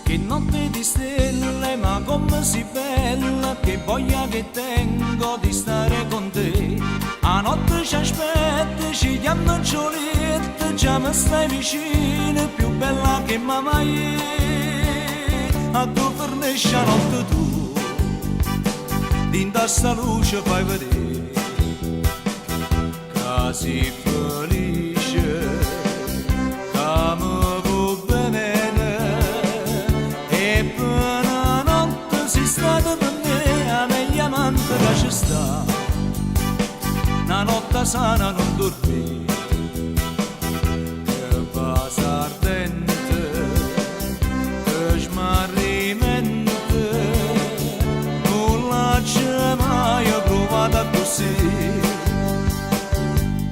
Che notte di stelle, ma come si bella, che voglia che tengo di stare con te. A notte ci aspetta, ci chiama Giulietta, già mi stai vicino, più bella che mai. A tu fornisci a notte tu, dinta sta luce fai vedere, che sei felice, che mi vuoi bene. Che ci sta, una notte sana non dormi, che passa ardente, che smarrimento, nulla c'è mai provata così,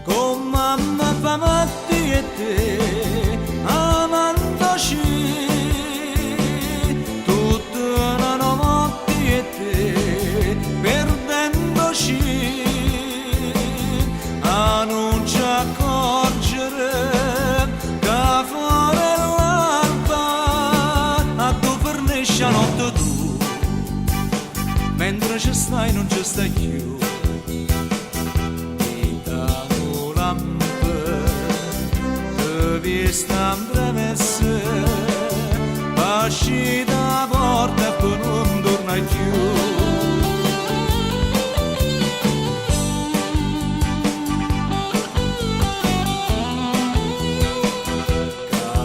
con mamma fa matti e te, amandoci, tutta una notte e te, perdendoci, a non ci accorgere che fuori l'alba a tu fornisci a notte tu, mentre ci stai non ci stai più. Vita o lampe, che vi sta premesse, pasci da porta e poi non tornai più.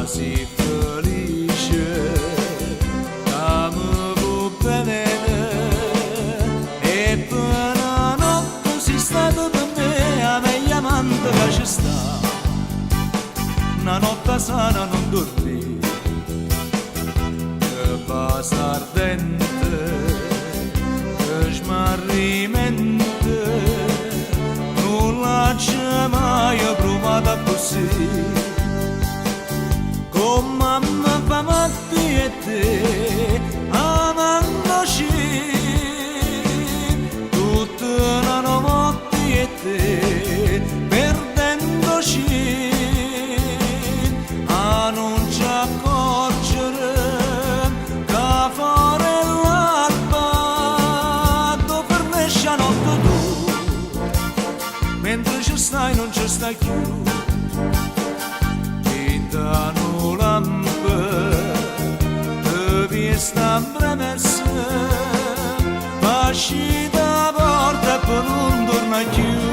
Sei felice, che mi vuoi bene, e per una notte sei stato per me la meglio amante che ci sta, una notte sana non dormi, che passa ardente, che smarrimento, nulla c'è mai provata così. Con mamma fa matti e te, amandoci, tutta una notte e te, perdendoci, a non ci accorgere che fuori l'alba tu fornisci a notte tu, mentre ci stai non ci stai più. Danno lampe, che vi sta premesse, pasci da porta e poi non torna più.